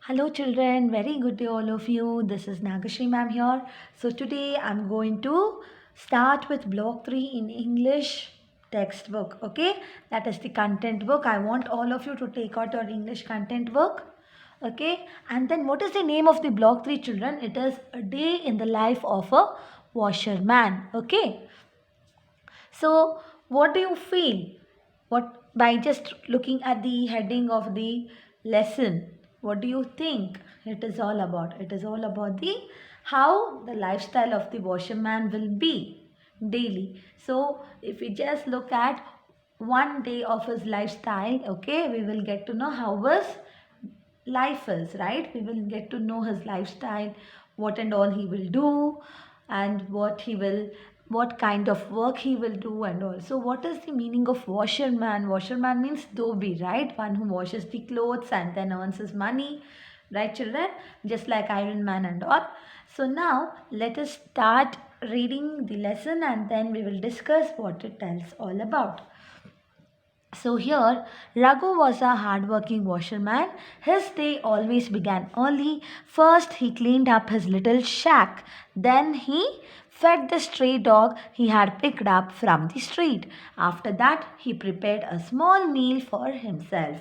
Hello children, very good day all of you. This is Nagashri ma'am here. So today I'm going to start with block 3 in English textbook. Okay, that is the content book. I want all of you to take out your English content book. Okay, and then what is the name of the block 3 children? It is a day in the life of a washerman. Okay, so, what do you feel? What by just looking at the heading of the lesson? What do you think it is all about? It is all about the how the lifestyle of the washerman will be daily. So, if we just look at one day of his lifestyle, okay, we will get to know how his life is, right? We will get to know his lifestyle, what and all he will do, and what kind of work he will do, and also what is the meaning of washerman. Washerman means dhobi, right? One who washes the clothes and then earns his money, right children? Just like Iron Man and all. So now let us start reading the lesson and then we will discuss what it tells all about. So here, Raghu was a hard-working washerman. His day always began early. First, he cleaned up his little shack. Then he fed the stray dog he had picked up from the street. After that, he prepared a small meal for himself.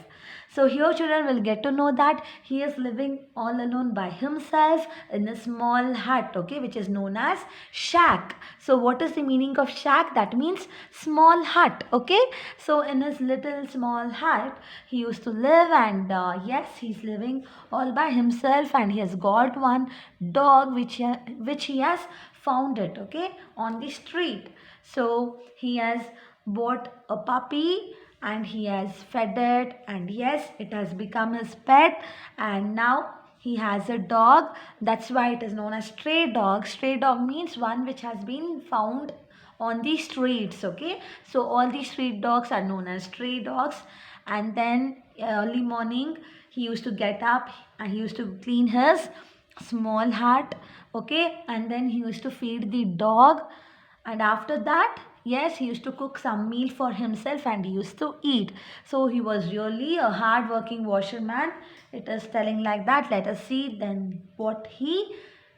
So here children will get to know that he is living all alone by himself in a small hut, okay, which is known as shack. So what is the meaning of shack? That means small hut, okay. So in his little small hut, he used to live and yes, he's living all by himself and he has got one dog which he has found it, okay, on the street. So he has bought a puppy and he has fed it, and yes, it has become his pet, and now he has a dog. That's why it is known as stray dog. Stray dog means one which has been found on the streets, okay. So all these street dogs are known as stray dogs. And then early morning he used to get up and he used to clean his small hut, okay, and then he used to feed the dog, and after that, yes, he used to cook some meal for himself and he used to eat. So he was really a hard working washerman. It is telling like that. Let us see then what he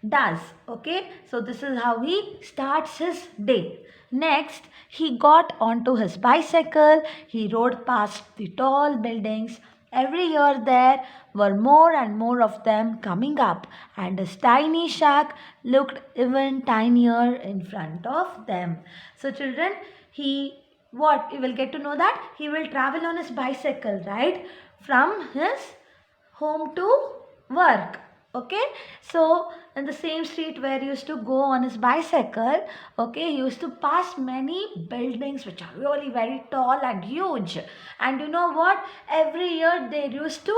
does. Okay, so this is how he starts his day. Next, he got onto his bicycle. He rode past the tall buildings. Every year there were more and more of them coming up, and his tiny shack looked even tinier in front of them. So, children, he what? You will get to know that he will travel on his bicycle, right? From his home to work. Okay, so in the same street where he used to go on his bicycle, okay, he used to pass many buildings which are really very tall and huge. And you know what, every year there used to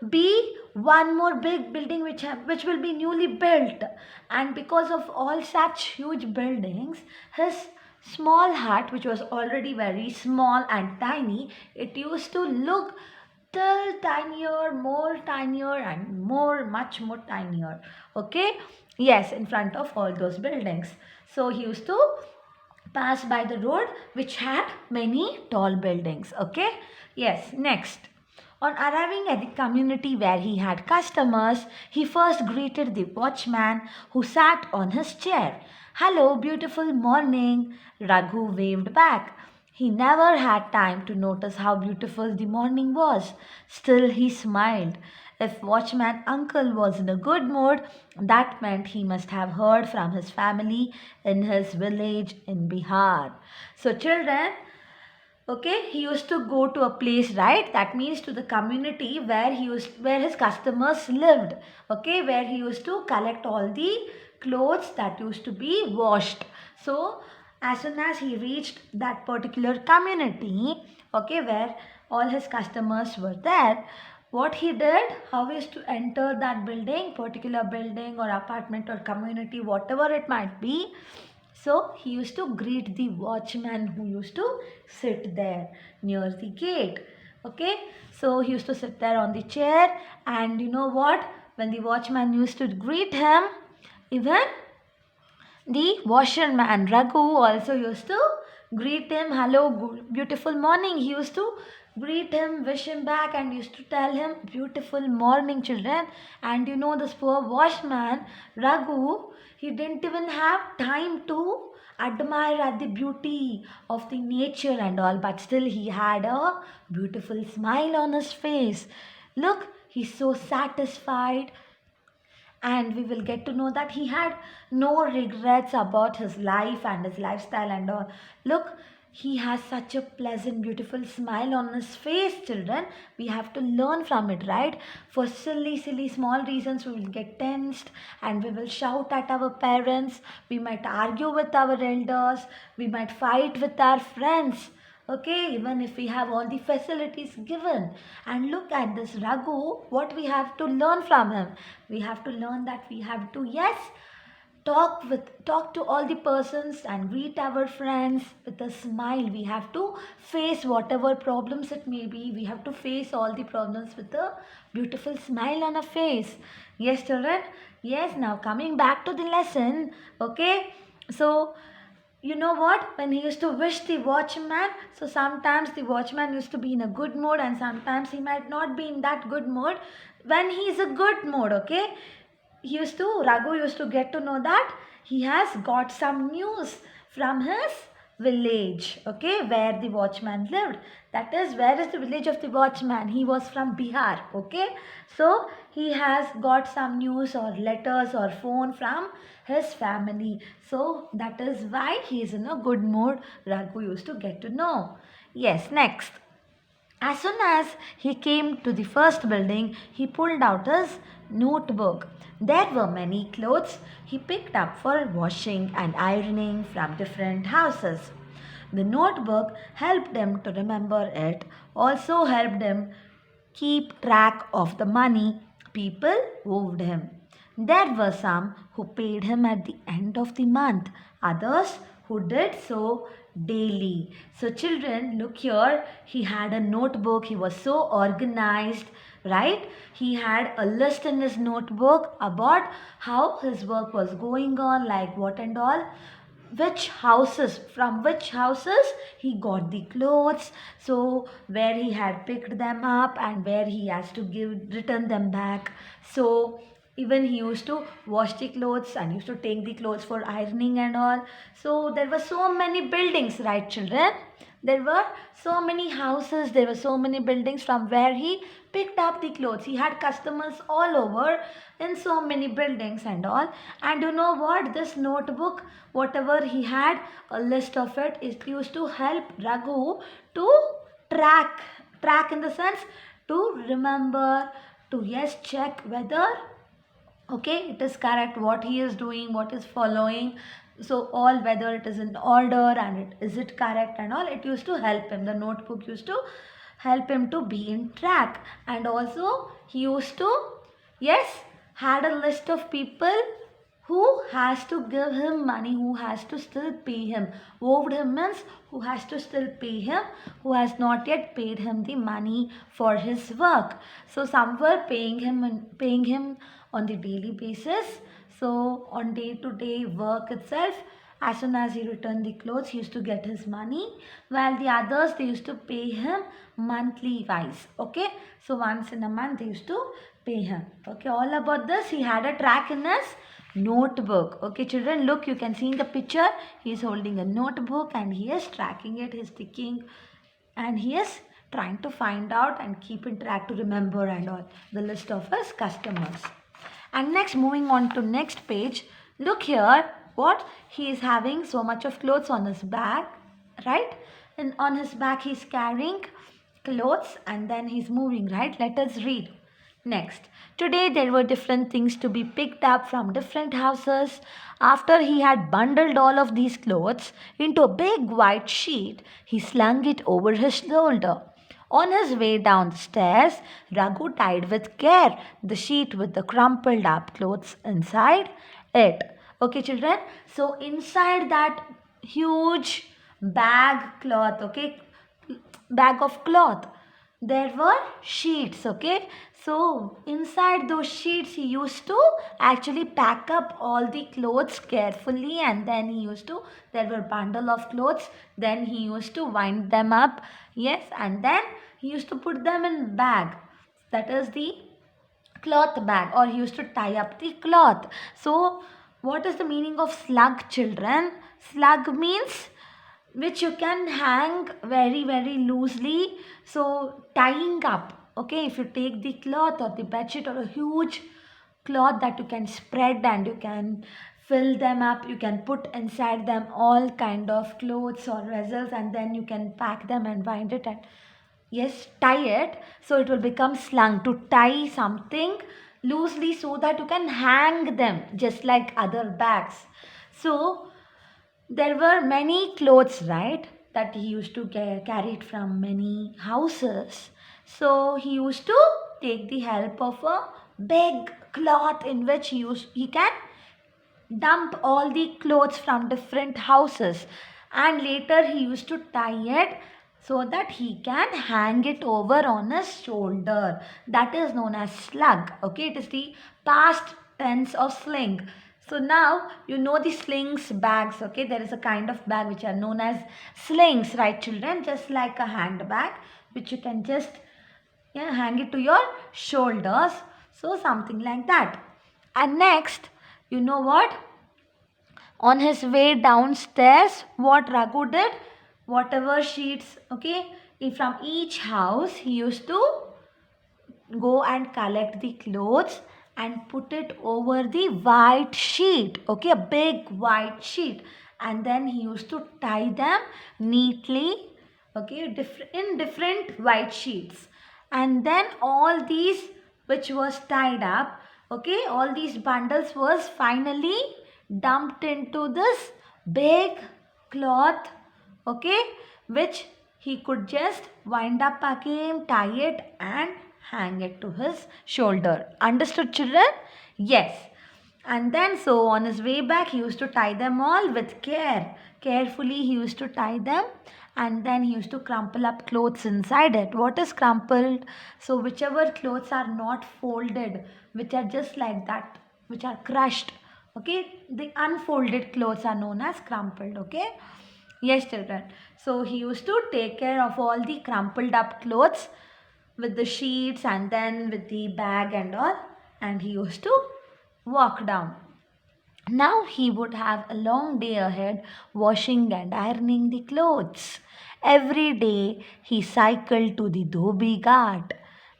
be one more big building which will be newly built. And because of all such huge buildings, his small hut, which was already very small and tiny, it used to look still tinier, more tinier, and much more tinier. Okay, yes, in front of all those buildings. So he used to pass by the road which had many tall buildings. Okay, yes, next. On arriving at the community where he had customers, he first greeted the watchman who sat on his chair. Hello, beautiful morning, Raghu waved back. He never had time to notice how beautiful the morning was. Still, he smiled. If Watchman Uncle was in a good mood, that meant he must have heard from his family in his village in Bihar. So, children, okay, he used to go to a place, right? That means to the community where his customers lived. Okay, where he used to collect all the clothes that used to be washed. So as soon as he reached that particular community, okay, where all his customers were there, what he did, how he used to enter that building, particular building or apartment or community, whatever it might be. So he used to greet the watchman who used to sit there near the gate. Okay, so he used to sit there on the chair, and you know what? When the watchman used to greet him, even the washerman Raghu also used to greet him. Hello, beautiful morning. He used to greet him, wish him back, and used to tell him, "Beautiful morning, children." And you know, this poor watchman, Raghu, he didn't even have time to admire at the beauty of the nature and all, but still he had a beautiful smile on his face. Look, he's so satisfied, and we will get to know that he had no regrets about his life and his lifestyle and all. Look, he has such a pleasant, beautiful smile on his face, children. We have to learn from it, right? For silly small reasons, we will get tensed and we will shout at our parents. We might argue with our elders. We might fight with our friends. Okay, even if we have all the facilities given. And look at this Raghu, what we have to learn from him. We have to learn that we have to, yes, talk to all the persons and greet our friends with a smile. We have to face whatever problems it may be. We have to face all the problems with a beautiful smile on our face. Yes, children. Yes, now coming back to the lesson. Okay, so you know what, when he used to wish the watchman, so sometimes the watchman used to be in a good mood and sometimes he might not be in that good mood. When he is a good mood, okay, Raghu used to get to know that he has got some news from his village, okay, where the watchman lived. That is, where is the village of the watchman? He was from Bihar, okay. So he has got some news or letters or phone from his family. So that is why he is in a good mood. Raghu used to get to know. Yes, next. As soon as he came to the first building, he pulled out his notebook. There were many clothes he picked up for washing and ironing from different houses. The notebook helped him to remember it, also helped him keep track of the money people owed him. There were some who paid him at the end of the month, others who did so daily. So, children, look here. He had a notebook, he was so organized, right? He had a list in his notebook about how his work was going on, like what and all, from which houses he got the clothes, so where he had picked them up and where he has to return them back. So even he used to wash the clothes and used to take the clothes for ironing and all. So there were so many buildings, right, children? There were so many houses, there were so many buildings from where he picked up the clothes. He had customers all over in so many buildings and all. And you know what? This notebook, whatever he had, a list of it, is used to help Raghu to track. Track in the sense to remember, to yes, check whether okay it is correct what he is doing, what is following, so all whether it is in order and is it correct and all. It used to help him, the notebook used to help him to be in track. And also he used to, yes, had a list of people who has to give him money, who has to still pay him. Owed him means who has to still pay him, who has not yet paid him the money for his work. So some were paying him on the daily basis. So on day-to-day work itself, as soon as he returned the clothes, he used to get his money, while the others, they used to pay him monthly wise. Okay, so once in a month they used to pay him. Okay, all about this, he had a track in his notebook. Okay, children, look, you can see in the picture, he is holding a notebook and he is tracking it, he is ticking, and he is trying to find out and keep in track to remember and all the list of his customers. And next, moving on to next page, look here, what he is having so much of clothes on his back, right? And on his back he is carrying clothes and then he's moving, right? Let us read. Next, today there were different things to be picked up from different houses. After he had bundled all of these clothes into a big white sheet, he slung it over his shoulder. On his way down the stairs, Raghu tied with care the sheet with the crumpled up clothes inside it. Okay, children, so inside that huge bag of cloth, there were sheets. Okay, so inside those sheets he used to actually pack up all the clothes carefully, and then he used to, there were bundle of clothes, then he used to wind them up, yes, and then he used to put them in bag. That is the cloth bag, or he used to tie up the cloth. So what is the meaning of slug, children? Slug means which you can hang very very loosely. So tying up, okay, if you take the cloth or the bedsheet or a huge cloth that you can spread and you can fill them up, you can put inside them all kind of clothes or vessels, and then you can pack them and bind it and yes, tie it, so it will become slung. To tie something loosely so that you can hang them just like other bags. So there were many clothes, right, that he used to carry it from many houses. So he used to take the help of a big cloth in which he can dump all the clothes from different houses, and later he used to tie it so that he can hang it over on his shoulder. That is known as slug. Okay, it is the past tense of sling. So now you know the slings bags. Okay, there is a kind of bag which are known as slings, right children, just like a handbag which you can just hang it to your shoulders. So something like that. And next, you know what? On his way downstairs, what Raghu did? Whatever sheets, okay, from each house, he used to go and collect the clothes and put it over the white sheet, okay, a big white sheet. And then he used to tie them neatly, okay, in different white sheets. And then all these which was tied up, okay, all these bundles was finally dumped into this big cloth, okay, which he could just wind up again, tie it and hang it to his shoulder. Understood, children? Yes. And then so on his way back, he used to tie them all with care. Carefully he used to tie them, and then he used to crumple up clothes inside it. What is crumpled? So whichever clothes are not folded, which are just like that, which are crushed, okay, the unfolded clothes are known as crumpled, okay. Yes, children. So he used to take care of all the crumpled up clothes with the sheets and then with the bag and all, and he used to walk down. Now he would have a long day ahead washing and ironing the clothes. Every day he cycled to the Dhobi Ghat.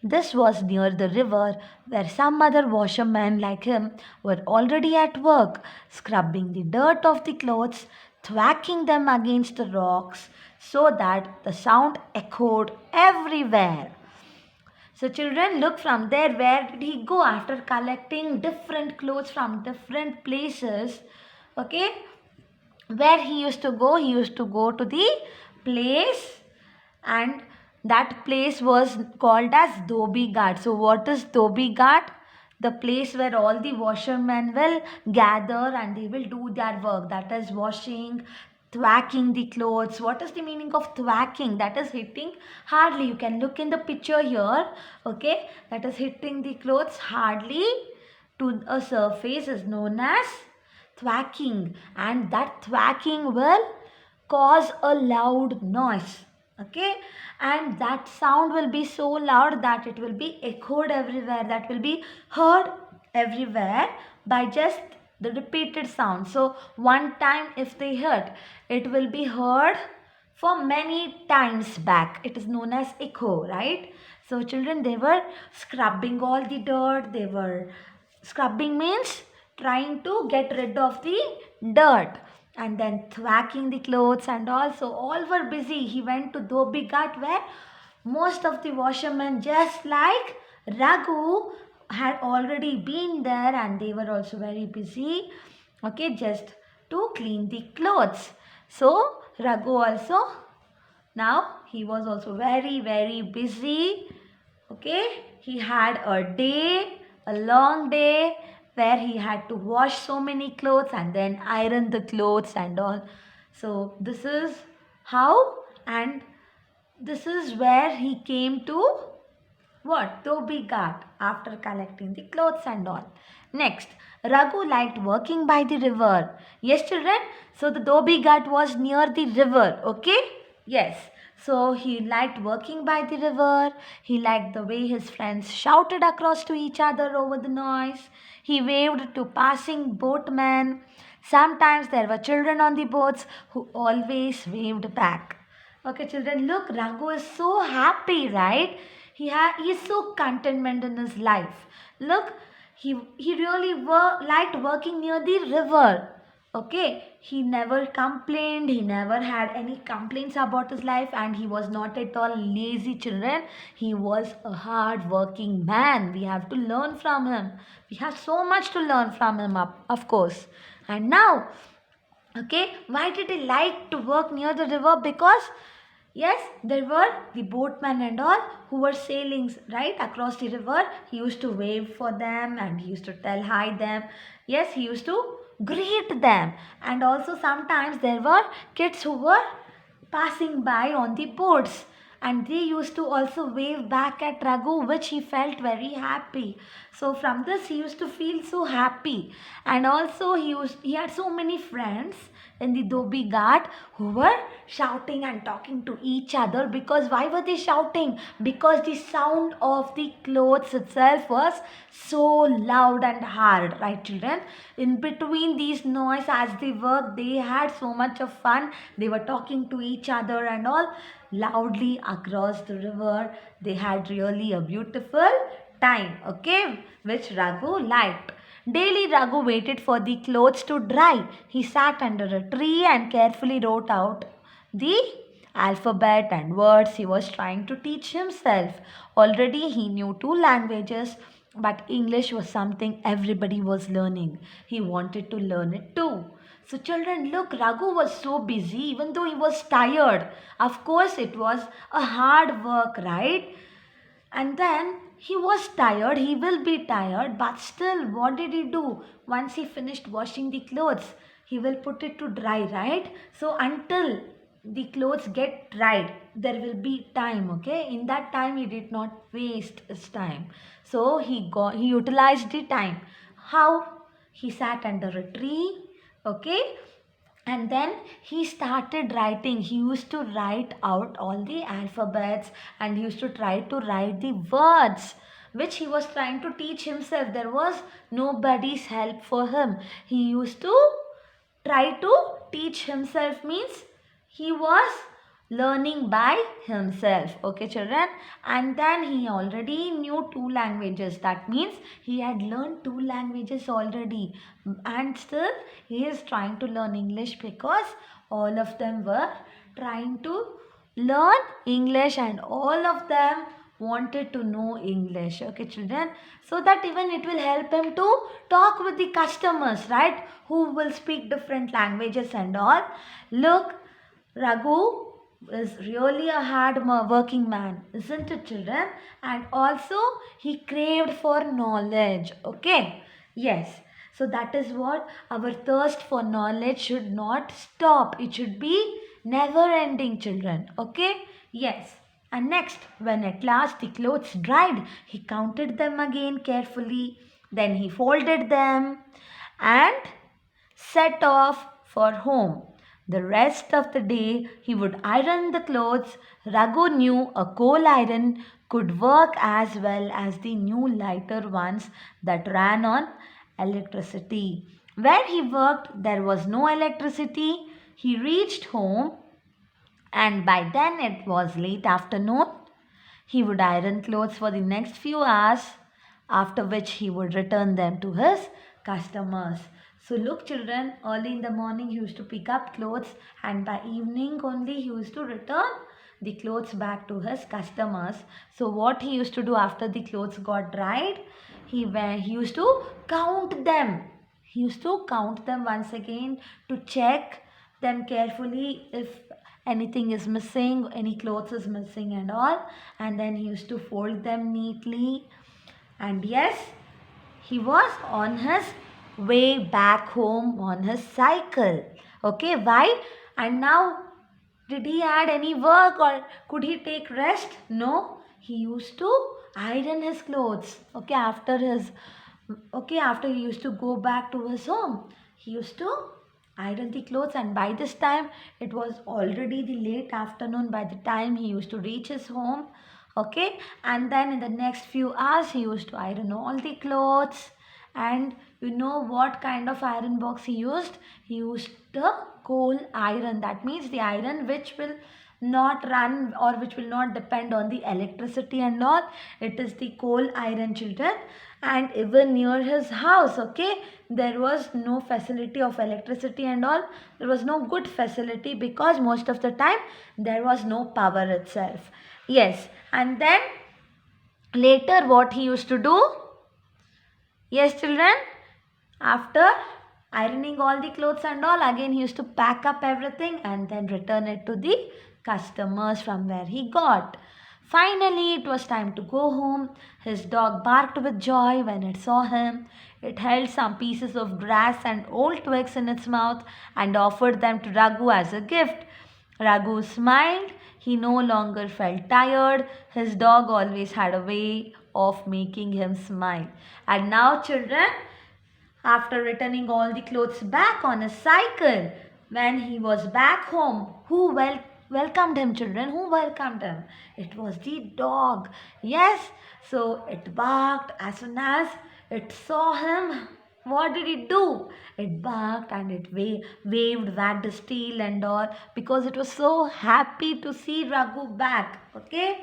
This was near the river where some other washermen like him were already at work, scrubbing the dirt off the clothes, thwacking them against the rocks so that the sound echoed everywhere. So children, look from there, where did he go after collecting different clothes from different places? Okay, where he used to go to the place, and that place was called as Dhobi Ghat. So what is Dhobi Ghat? The place where all the washermen will gather and they will do their work. That is washing, thwacking the clothes. What is the meaning of thwacking? That is hitting hardly. You can look in the picture here. Okay, that is hitting the clothes hardly to a surface is known as thwacking, and that thwacking will cause a loud noise, okay, and that sound will be so loud that it will be echoed everywhere, that will be heard everywhere by just the repeated sound. So one time if they heard, it will be heard for many times back. It is known as echo, right? So children, they were scrubbing all the dirt. They were scrubbing means trying to get rid of the dirt, and then thwacking the clothes and all. So all were busy. He went to Dhobi Ghat where most of the washermen, just like Raghu, had already been there, and they were also very busy, okay, just to clean the clothes. So Raghu also, now he was also very very busy, okay. He had a day, a long day, where he had to wash so many clothes and then iron the clothes and all. So this is how, and this is where he came to what? Dhobi Ghat, after collecting the clothes and all. Next, Raghu liked working by the river. Yes, children. So the Dhobi Ghat was near the river. Okay? Yes. So he liked working by the river. He liked the way his friends shouted across to each other over the noise. He waved to passing boatmen. Sometimes there were children on the boats who always waved back. Okay, children, look, Raghu is so happy, right? He is so contentment in his life. Look, he really liked working near the river. Okay, he never complained, he never had any complaints about his life, and he was not at all lazy, children. He was a hard working man. We have to learn from him. We have so much to learn from him, of course. And now, okay, why did he like to work near the river? Because yes, there were the boatmen and all who were sailing right across the river. He used to wave for them and he used to tell hi them. Yes, he used to greet them. And also sometimes there were kids who were passing by on the boats, and they used to also wave back at Raghu, which he felt very happy. So from this he used to feel so happy. And also he had so many friends in the Dhobi Ghat who were shouting and talking to each other. Because why were they shouting? Because the sound of the clothes itself was so loud and hard, right children? In between these noise as they worked, they had so much of fun. They were talking to each other and all loudly across the river. They had really a beautiful time, okay, which Raghu liked. Daily Raghu waited for the clothes to dry. He sat under a tree and carefully wrote out the alphabet and words he was trying to teach himself. Already he knew two languages, but English was something everybody was learning. He wanted to learn it too. So children, look, Raghu was so busy even though he was tired. Of course, it was a hard work, right? And then he was tired, he will be tired, but still, what did he do? Once he finished washing the clothes, he will put it to dry, right? So, until the clothes get dried, there will be time, okay? In that time, he did not waste his time. So, he utilized the time. How? He sat under a tree, okay? And then he started writing. He used to write out all the alphabets and he used to try to write the words which he was trying to teach himself. There was nobody's help for him. He used to try to teach himself, means he was learning by himself, okay children. And then he already knew two languages. That means he had learned two languages already, and still he is trying to learn English because all of them were trying to learn English and all of them wanted to know English, okay children, so that even it will help him to talk with the customers, right, who will speak different languages and all. Look, Raghu is really a hard working man, isn't it, children? And also, he craved for knowledge. Okay, yes. So, that is what our thirst for knowledge should not stop. It should be never ending, children. Okay, yes. And next, when at last the clothes dried, he counted them again carefully. Then he folded them and set off for home. The rest of the day he would iron the clothes. Raghu knew a coal iron could work as well as the new lighter ones that ran on electricity. Where he worked, there was no electricity. He reached home, and by then it was late afternoon. He would iron clothes for the next few hours, after which he would return them to his customers. So, look, children, early in the morning he used to pick up clothes, and by evening only he used to return the clothes back to his customers. So, what he used to do after the clothes got dried, he used to count them. He used to count them once again to check them carefully if anything is missing, any clothes is missing and all. And then he used to fold them neatly. And yes, he was on his way back home on his cycle. Okay, why? And now, did he add any work or could he take rest? No, he used to iron his clothes. Okay, after he used to go back to his home, he used to iron the clothes, and by this time it was already the late afternoon by the time he used to reach his home. Okay, and then in the next few hours he used to iron all the clothes. And you know what kind of iron box he used? He used the coal iron. That means the iron which will not run or which will not depend on the electricity and all. It is the coal iron, children. And even near his house, okay, there was no facility of electricity and all. There was no good facility because most of the time there was no power itself. Yes, and then later what he used to do? Yes, children, after ironing all the clothes and all, again he used to pack up everything and then return it to the customers from where he got. Finally, it was time to go home. His dog barked with joy when it saw him. It held some pieces of grass and old twigs in its mouth and offered them to Raghu as a gift. Raghu smiled. He no longer felt tired. His dog always had a way of making him smile. And now, children, after returning all the clothes back on his cycle, when he was back home, who welcomed him, children? Who welcomed him? It was the dog. Yes, so it barked as soon as it saw him. What did it do? It barked and it waved, wagged its tail and all, because it was so happy to see Raghu back. Okay.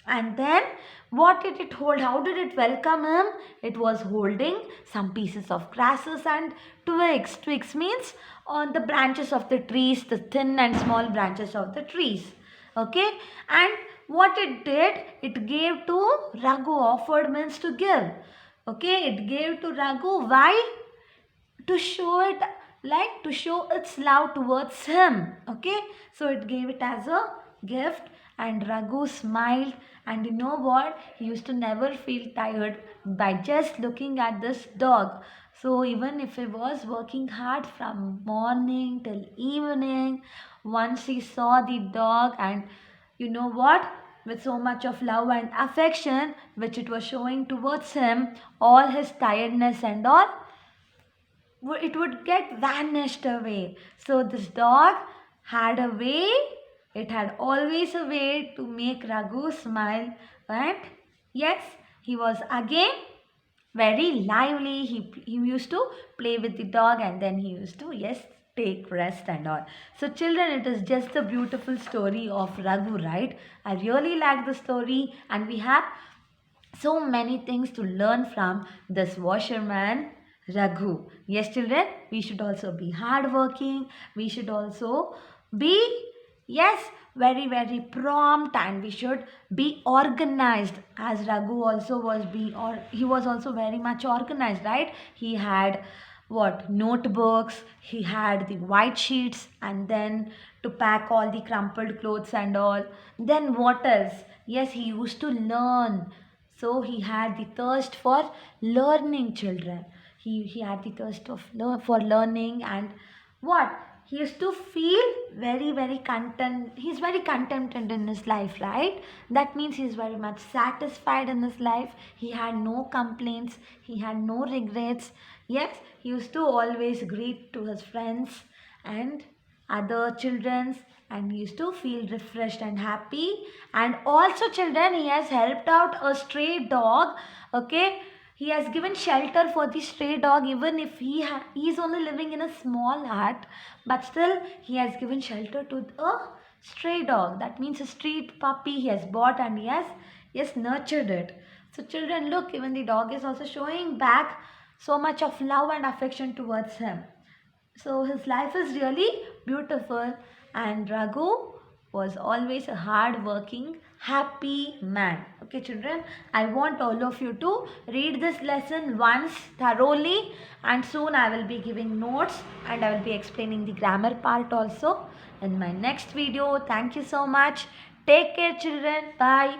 And then what did it hold? How did it welcome him? It was holding some pieces of grasses and twigs. Twigs means on the branches of the trees, the thin and small branches of the trees. Okay. And what it did, it gave to Raghu. Offered means to give. Okay, it gave to Raghu. Why? To show it, like to show its love towards him. Okay, so it gave it as a gift, and Raghu smiled. And you know what? He used to never feel tired by just looking at this dog. So even if he was working hard from morning till evening, once he saw the dog, and you know what? With so much of love and affection which it was showing towards him, all his tiredness and all, it would get vanished away. So this dog had a way, it had always a way to make Raghu smile. And yes, he was again very lively. He used to play with the dog, and then he used to, yes, take rest and all. So children, it is just a beautiful story of Raghu, right? I really like the story, and we have so many things to learn from this washerman Raghu. Yes, children, we should also be hardworking. We should also be, yes, very, very prompt, and we should be organized, as Raghu also was or he was also very much organized, right? He had what, notebooks, he had the white sheets, and then to pack all the crumpled clothes and all. Then what else? Yes, he used to learn. So he had the thirst for learning, children. He had the thirst of for learning, and what? He used to feel very, very content. He's very contented in his life, right? That means he's very much satisfied in his life. He had no complaints. He had no regrets. Yes, he used to always greet to his friends and other children's, and he used to feel refreshed and happy. And also, children, he has helped out a stray dog. Okay, he has given shelter for the stray dog, even if he is only living in a small hut, but still he has given shelter to a stray dog. That means a street puppy he has bought, and he has nurtured it. So children, look, even the dog is also showing back so much of love and affection towards him. So his life is really beautiful, and Raghu was always a hard-working, happy man. Okay, children, I want all of you to read this lesson once thoroughly, and soon I will be giving notes, and I will be explaining the grammar part also in my next video. Thank you so much. Take care, children. Bye.